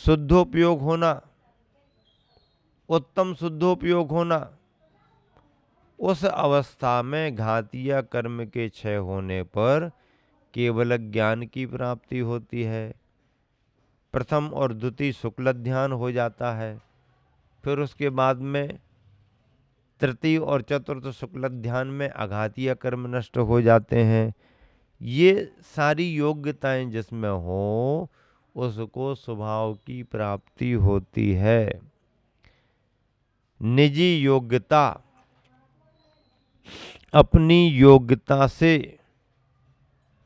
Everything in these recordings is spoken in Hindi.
शुद्धोपयोग होना, उत्तम शुद्धोपयोग होना, उस अवस्था में घातीय कर्म के क्षय होने पर केवल ज्ञान की प्राप्ति होती है। प्रथम और द्वितीय शुक्ल ध्यान हो जाता है, फिर उसके बाद में तृतीय और चतुर्थ शुक्ल ध्यान में अघातीय कर्म नष्ट हो जाते हैं। ये सारी योग्यताएं जिसमें हो उसको स्वभाव की प्राप्ति होती है। निजी योग्यता अपनी योग्यता से,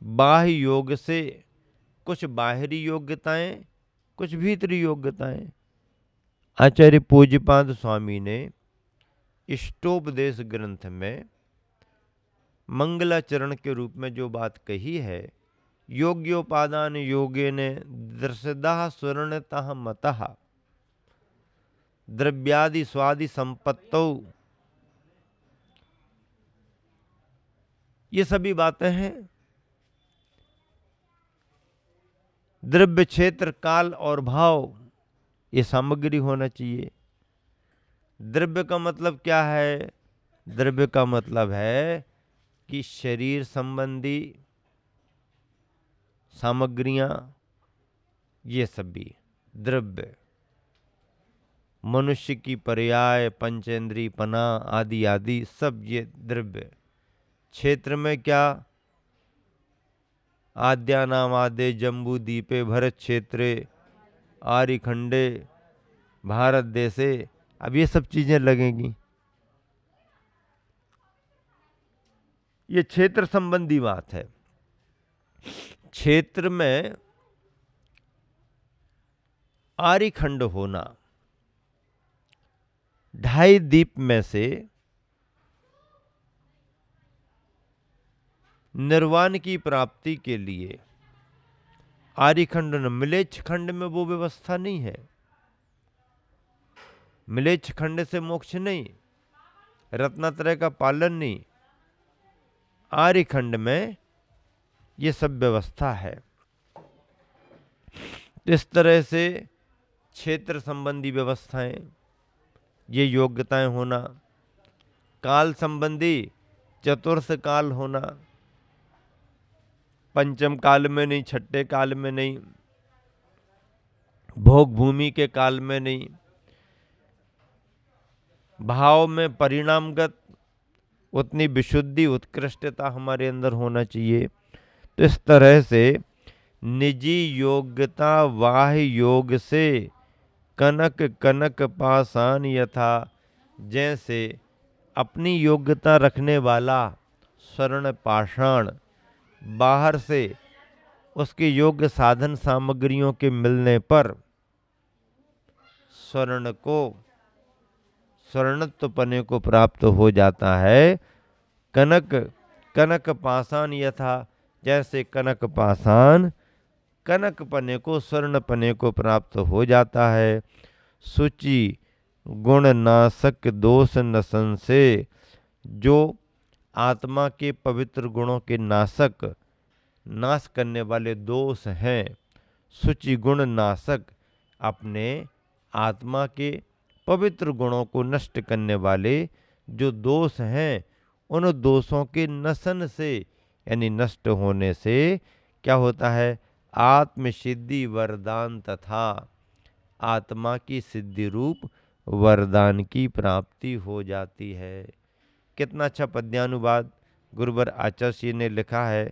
बाह्य योग से, कुछ बाहरी योग्यताएं, कुछ भीतरी योग्यताएं। आचार्य पूज्यपाद स्वामी ने इष्टोपदेश ग्रंथ में मंगलाचरण के रूप में जो बात कही है, योग्योपादान योगे ने दृशदा स्वर्णतः मतः द्रव्यादि स्वादि संपत्तौ, ये सभी बातें हैं। द्रव्य, क्षेत्र, काल और भाव, ये सामग्री होना चाहिए। द्रव्य का मतलब क्या है? द्रव्य का मतलब है कि शरीर संबंधी सामग्रियां, ये सभी द्रव्य। मनुष्य की पर्याय, पंचेंद्रिय पना आदि आदि सब ये द्रव्य। क्षेत्र में क्या? आद्यानाम आदे जम्बू दीपे भरत क्षेत्रे आर्यखंडे भारत देशे, अब ये सब चीजें लगेंगी। ये क्षेत्र संबंधी बात है। क्षेत्र में आर्यखंड होना, 2.5 दीप में से निर्वाण की प्राप्ति के लिए आर्यखंड न, मिलेच्छ खंड में वो व्यवस्था नहीं है। मिलेच्छ खंड से मोक्ष नहीं, रत्नत्रय का पालन नहीं, आर्यखंड में ये सब व्यवस्था है। इस तरह से क्षेत्र संबंधी व्यवस्थाएं, ये योग्यताएं होना। काल संबंधी चतुर्थ काल होना, पंचम काल में नहीं, छठे काल में नहीं, भोग भूमि के काल में नहीं, भाव में परिणामगत उतनी विशुद्धि उत्कृष्टता हमारे अंदर होना चाहिए। तो इस तरह से निजी योग्यता वाह्य योग से कनक कनक पाषाण यथा, जैसे अपनी योग्यता रखने वाला स्वर्ण पाषाण बाहर से उसके योग्य साधन सामग्रियों के मिलने पर स्वर्ण को, स्वर्णत्वपने को प्राप्त हो जाता है। कनक कनक पाषाण यथा, जैसे कनक पाषाण कनक पने को, स्वर्ण पने को प्राप्त हो जाता है। शुचि गुण नाशक दोष नसन से, जो आत्मा के पवित्र गुणों के नाशक, नाश करने वाले दोष हैं। शुचि गुण नाशक, अपने आत्मा के पवित्र गुणों को नष्ट करने वाले जो दोष हैं, उन दोषों के नशन से, यानी नष्ट होने से क्या होता है? आत्म सिद्धि वरदान तथा आत्मा की सिद्धि रूप वरदान की प्राप्ति हो जाती है। कितना अच्छा पद्यानुवाद गुरुवर आचार्य ने लिखा है।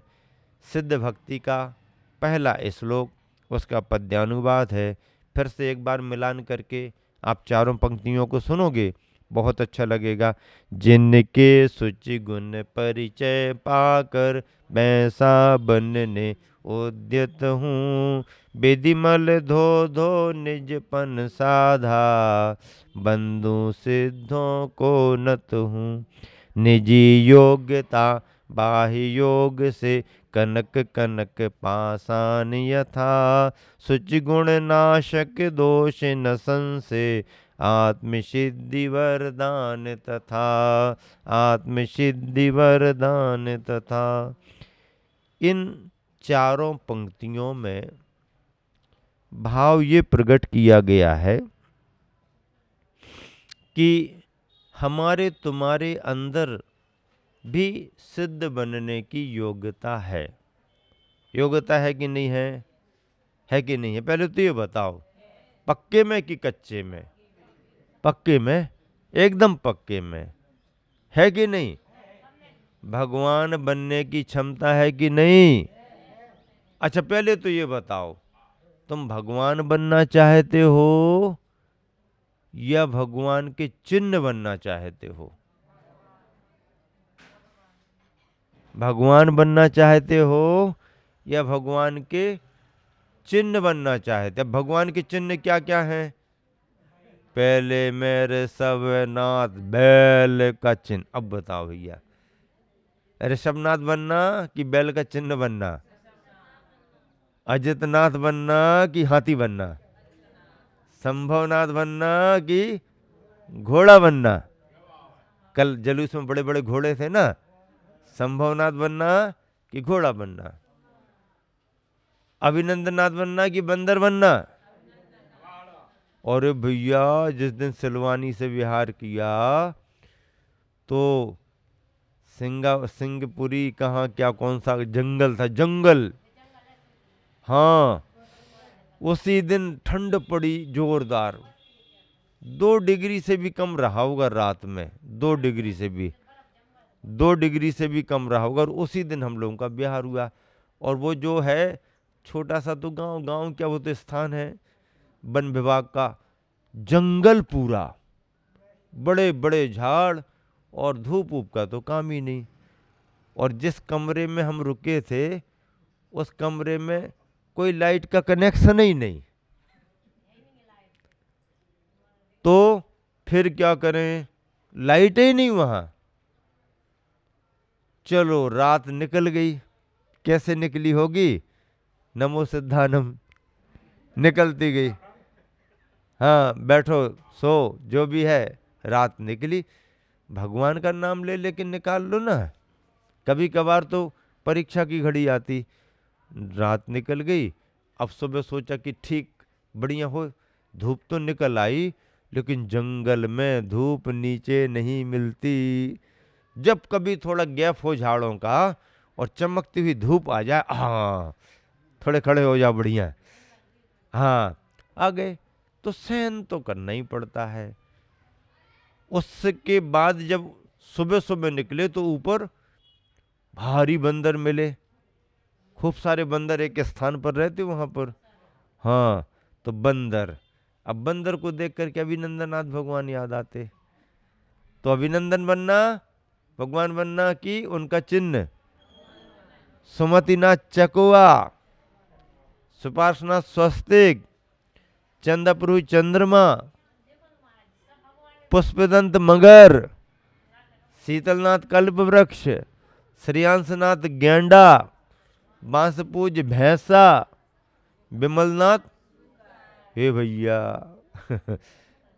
सिद्ध भक्ति का पहला श्लोक, उसका पद्यानुवाद है। फिर से एक बार मिलान करके आप चारों पंक्तियों को सुनोगे, बहुत अच्छा लगेगा। जिनके शुचि गुण परिचय पाकर बैसा बनने उद्यत हूँ, विधिमल धो धो निजपन साधा, बंधु सिद्धों को नत हूँ। निजी योग्यता बाह्य योग से कनक कनक पाषाण यथा, शुचि गुण नाशक दोष नसन से, आत्मसिद्धि वरदान तथा, आत्मसिद्धि वरदान तथा। इन चारों पंक्तियों में भाव ये प्रकट किया गया है कि हमारे तुम्हारे अंदर भी सिद्ध बनने की योग्यता है। योग्यता है कि नहीं है? है कि नहीं है? पहले तो ये बताओ, पक्के में कि कच्चे में? पक्के में, एकदम पक्के में, है कि नहीं? भगवान बनने की क्षमता है कि नहीं? अच्छा पहले तो ये बताओ, तुम भगवान बनना चाहते हो या भगवान के चिन्ह बनना चाहते हो? भगवान बनना चाहते हो या भगवान के चिन्ह बनना चाहते? अब भगवान के चिन्ह क्या क्या हैं? पहले मेरे सब नाथ बैल का चिन्ह। अब बताओ भैया, ऋषभनाथ बनना कि बैल का चिन्ह बनना? अजितनाथ बनना कि हाथी बनना? संभवनाथ बनना कि घोड़ा बनना? कल जलूस में बड़े बड़े घोड़े थे ना, संभवनाथ बनना कि घोड़ा बनना? अभिनंदनाथ बनना कि बंदर बनना? और भैया जिस दिन सिलवानी से विहार किया तो सिंहपुरी कहाँ, क्या कौन सा जंगल था, जंगल, हाँ, उसी दिन ठंड पड़ी जोरदार। 2 डिग्री से भी कम रहा होगा रात में, 2 डिग्री से भी, 2 डिग्री से भी कम रहा होगा। और उसी दिन हम लोगों का बिहार हुआ। और वो जो है छोटा सा तो गांव, गांव क्या, वो तो स्थान है वन विभाग का। जंगल पूरा, बड़े बड़े झाड़, और धूप ऊप का तो काम ही नहीं। और जिस कमरे में हम रुके थे उस कमरे में कोई लाइट का कनेक्शन ही नहीं। तो फिर क्या करें, लाइट ही नहीं वहां। चलो रात निकल गई। कैसे निकली होगी? नमो सिद्धानम, निकलती गई। हाँ बैठो, सो, जो भी है, रात निकली। भगवान का नाम ले लेकिन निकाल लो ना। कभी कभार तो परीक्षा की घड़ी आती, रात निकल गई। अब सुबह सोचा कि ठीक बढ़िया हो, धूप तो निकल आई लेकिन जंगल में धूप नीचे नहीं मिलती। जब कभी थोड़ा गैप हो झाड़ों का और चमकती हुई धूप आ जाए, हाँ थोड़े खड़े हो जाओ, बढ़िया, हाँ आ गए। तो सहन तो करना ही पड़ता है। उसके बाद जब सुबह सुबह निकले तो ऊपर भारी बंदर मिले। खूब सारे बंदर एक स्थान पर रहते वहां पर। हाँ, तो बंदर, अब बंदर को देख करके अभिनंदनाथ भगवान याद आते। तो अभिनंदन बनना, भगवान बनना कि उनका चिन्ह? सुमतिनाथ चकुआ, सुपार्शनाथ स्वस्तिक, चंद्रप्रभु चंद्रमा, पुष्पदंत मगर, शीतलनाथ कल्प वृक्ष, श्रेयांशनाथ गेंडा, बांसपूज भैंसा, विमलनाथ, हे भैया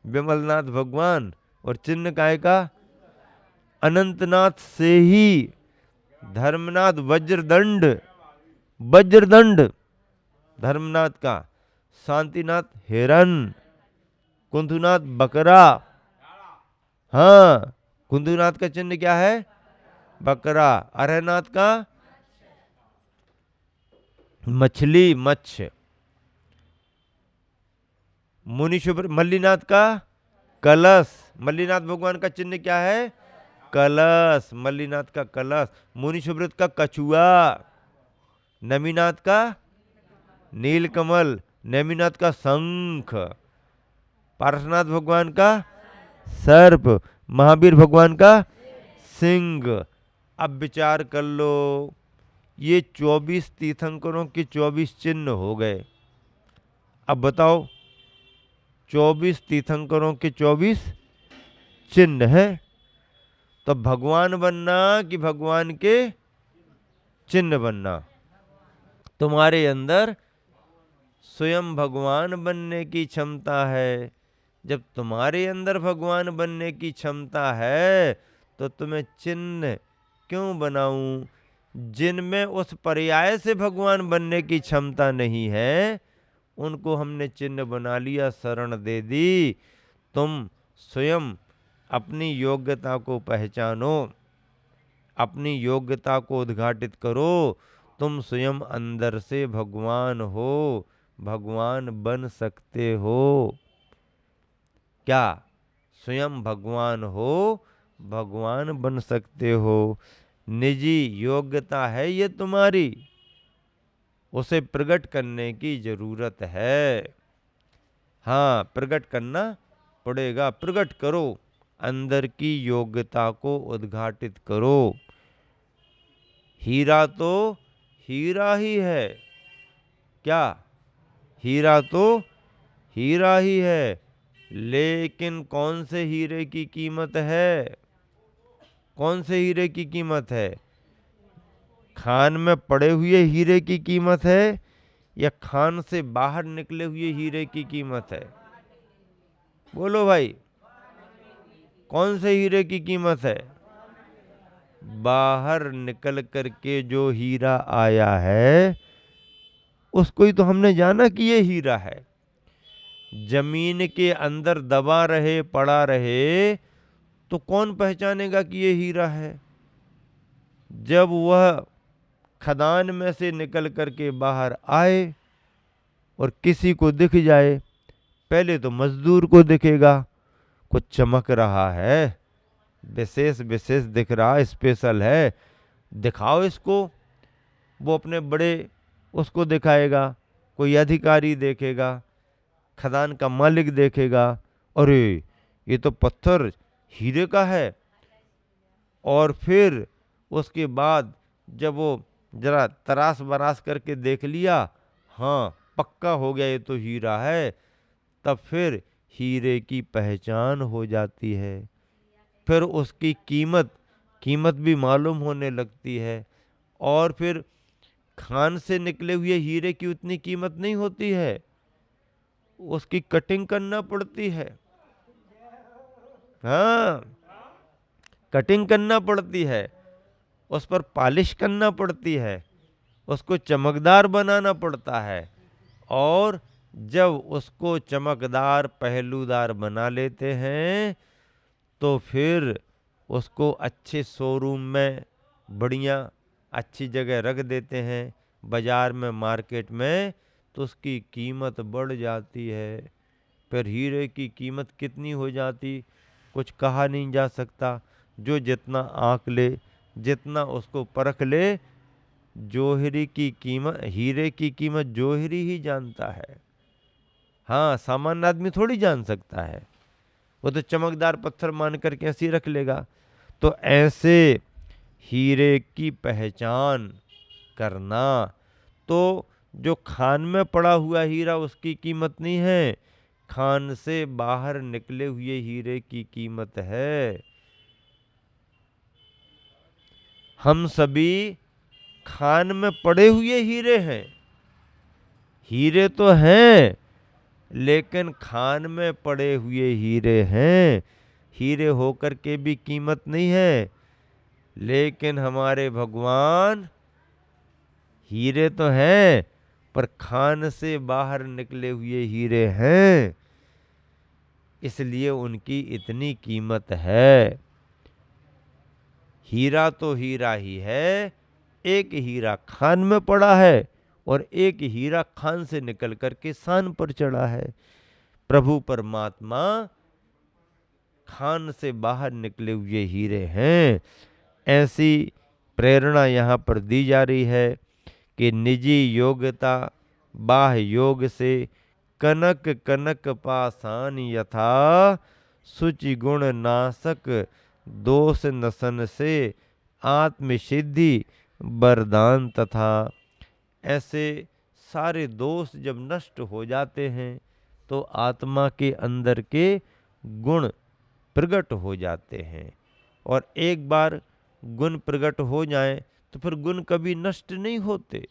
विमलनाथ भगवान। और चिन्ह काय का? अनंतनाथ से ही, धर्मनाथ वज्रदंड, वज्रदंड धर्मनाथ का, शांतिनाथ हिरन, कुंथुनाथ बकरा। हाँ, कुंथुनाथ का चिन्ह क्या है? बकरा। अरहनाथ का मछली, मत्स्य। मुनिशुभ्र, मल्लीनाथ का कलश। मल्लीनाथ भगवान का चिन्ह क्या है? कलश, मल्लीनाथ का कलश। मुनिशुभ्रत का कछुआ, नमीनाथ का नीलकमल, नेमिनाथ का शंख, पार्श्वनाथ भगवान का सर्प, महावीर भगवान का सिंह। अब विचार कर लो, ये 24 तीर्थंकरों के 24 चिन्ह हो गए। अब बताओ, 24 तीर्थंकरों के 24 चिन्ह है। तो भगवान बनना कि भगवान के चिन्ह बनना? तुम्हारे अंदर स्वयं भगवान बनने की क्षमता है। जब तुम्हारे अंदर भगवान बनने की क्षमता है तो तुम्हें चिन्ह क्यों बनाऊं? जिनमें उस पर्याय से भगवान बनने की क्षमता नहीं है उनको हमने चिन्ह बना लिया, शरण दे दी। तुम स्वयं अपनी योग्यता को पहचानो, अपनी योग्यता को उद्घाटित करो। तुम स्वयं अंदर से भगवान हो, भगवान बन सकते हो। क्या स्वयं भगवान हो, भगवान बन सकते हो। निजी योग्यता है ये तुम्हारी, उसे प्रकट करने की जरूरत है। हाँ, प्रकट करना पड़ेगा। प्रकट करो, अंदर की योग्यता को उद्घाटित करो। हीरा तो हीरा ही है। क्या? हीरा तो हीरा ही है, लेकिन कौन से हीरे की कीमत है? कौन से हीरे की कीमत है? खान में पड़े हुए हीरे की कीमत है या खान से बाहर निकले हुए हीरे की कीमत है? बोलो भाई, कौन से हीरे की कीमत है? बाहर निकल करके जो हीरा आया है उसको ही तो हमने जाना कि ये हीरा है। जमीन के अंदर दबा रहे, पड़ा रहे, तो कौन पहचानेगा कि ये हीरा है? जब वह खदान में से निकल करके बाहर आए और किसी को दिख जाए, पहले तो मजदूर को दिखेगा, कुछ चमक रहा है, विशेष विशेष दिख रहा, स्पेशल है, दिखाओ इसको। वो अपने बड़े उसको दिखाएगा, कोई अधिकारी देखेगा, खदान का मालिक देखेगा, अरे ये तो पत्थर हीरे का है। और फिर उसके बाद जब वो जरा तराश बराश करके देख लिया, हाँ पक्का हो गया ये तो हीरा है, तब फिर हीरे की पहचान हो जाती है। फिर उसकी कीमत भी मालूम होने लगती है। और फिर खान से निकले हुए हीरे की उतनी कीमत नहीं होती है, उसकी कटिंग करना पड़ती है। हाँ, कटिंग करना पड़ती है, उस पर पॉलिश करना पड़ती है, उसको चमकदार बनाना पड़ता है। और जब उसको चमकदार पहलूदार बना लेते हैं तो फिर उसको अच्छे शोरूम में बढ़िया अच्छी जगह रख देते हैं, बाजार में, मार्केट में, तो उसकी कीमत बढ़ जाती है। फिर हीरे की कीमत कितनी हो जाती कुछ कहा नहीं जा सकता। जो जितना आंक ले, जितना उसको परख ले, जोहरी की कीमत, हीरे की कीमत जोहरी ही जानता है। हाँ, सामान्य आदमी थोड़ी जान सकता है, वो तो चमकदार पत्थर मान करके ऐसे ही रख लेगा। तो ऐसे हीरे की पहचान करना, तो जो खान में पड़ा हुआ हीरा उसकी कीमत नहीं है, खान से बाहर निकले हुए हीरे की कीमत है। हम सभी खान में पड़े हुए हीरे हैं। हीरे तो हैं, लेकिन खान में पड़े हुए हीरे हैं। हीरे होकर के भी कीमत नहीं है। लेकिन हमारे भगवान हीरे तो हैं, पर खान से बाहर निकले हुए हीरे हैं, इसलिए उनकी इतनी कीमत है। हीरा तो हीरा ही है, एक हीरा खान में पड़ा है और एक हीरा खान से निकल करके सान पर चढ़ा है। प्रभु परमात्मा खान से बाहर निकले हुए हीरे हैं। ऐसी प्रेरणा यहाँ पर दी जा रही है कि निजी योग्यता बाह्य योग से कनक कनक पाषाण यथा, शुचि गुण नाशक दोष नसन से आत्मसिद्धि वरदान तथा। ऐसे सारे दोष जब नष्ट हो जाते हैं तो आत्मा के अंदर के गुण प्रकट हो जाते हैं। और एक बार गुण प्रकट हो जाएं तो फिर गुण कभी नष्ट नहीं होते।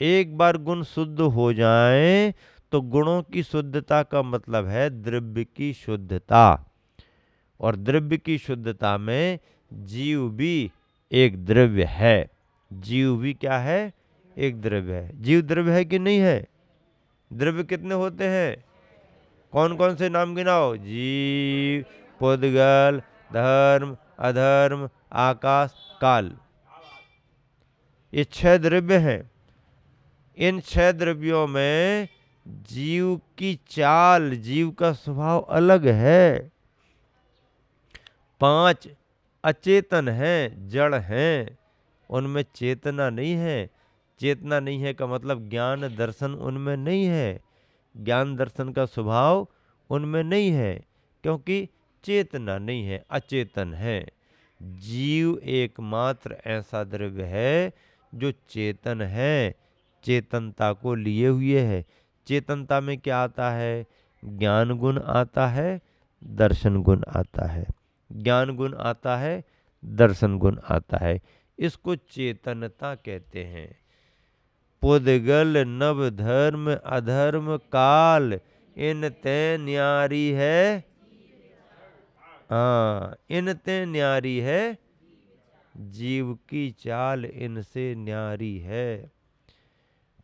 एक बार गुण शुद्ध हो जाएं तो गुणों की शुद्धता का मतलब है द्रव्य की शुद्धता। और द्रव्य की शुद्धता में जीव भी एक द्रव्य है। जीव भी क्या है? एक द्रव्य है। जीव द्रव्य है कि नहीं है? द्रव्य कितने होते हैं? कौन कौन से नाम गिनाओ? जीव, पुद्गल, धर्म, अधर्म, आकाश, काल। ये 6 द्रव्य हैं। इन 6 द्रव्यों में जीव की चाल, जीव का स्वभाव अलग है। 5 अचेतन हैं, जड़ हैं, उनमें चेतना नहीं है। चेतना नहीं है का मतलब ज्ञान दर्शन उनमें नहीं है, ज्ञान दर्शन का स्वभाव उनमें नहीं है, क्योंकि चेतना नहीं है, अचेतन है। जीव एकमात्र ऐसा द्रव्य है जो चेतन है, चेतनता को लिए हुए है। चेतनता में क्या आता है? ज्ञान गुण आता है, दर्शन गुण आता है। ज्ञान गुण आता है, दर्शन गुण आता है। इसको चेतनता कहते हैं। पुद्गल नव धर्म अधर्म काल, इन ते न्यारी है। हाँ, इन ते न्यारी है, जीव की चाल इनसे न्यारी है।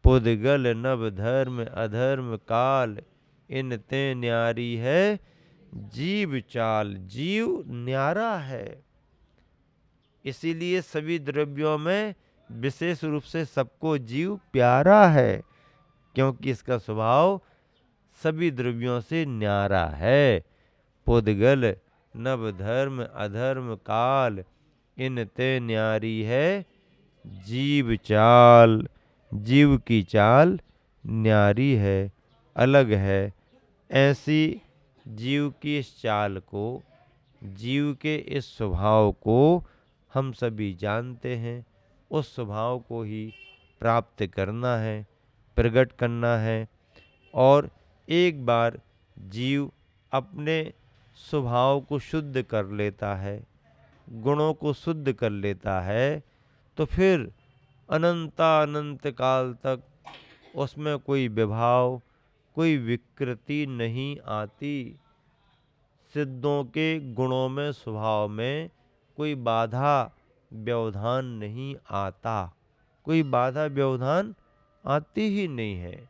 पुद्गल नव धर्म अधर्म काल, इन ते न्यारी है, जीव चाल। जीव न्यारा है। इसीलिए सभी द्रव्यों में विशेष रूप से सबको जीव प्यारा है, क्योंकि इसका स्वभाव सभी द्रव्यों से न्यारा है। पुद्गल नव धर्म अधर्म काल, इन ते न्यारी है, जीव चाल। जीव की चाल न्यारी है, अलग है। ऐसी जीव की इस चाल को, जीव के इस स्वभाव को हम सभी जानते हैं। उस स्वभाव को ही प्राप्त करना है, प्रकट करना है। और एक बार जीव अपने स्वभाव को शुद्ध कर लेता है, गुणों को शुद्ध कर लेता है, तो फिर अनंत काल तक उसमें कोई विभाव, कोई विकृति नहीं आती। सिद्धों के गुणों में, स्वभाव में कोई बाधा व्यवधान नहीं आता, कोई बाधा व्यवधान आती ही नहीं है।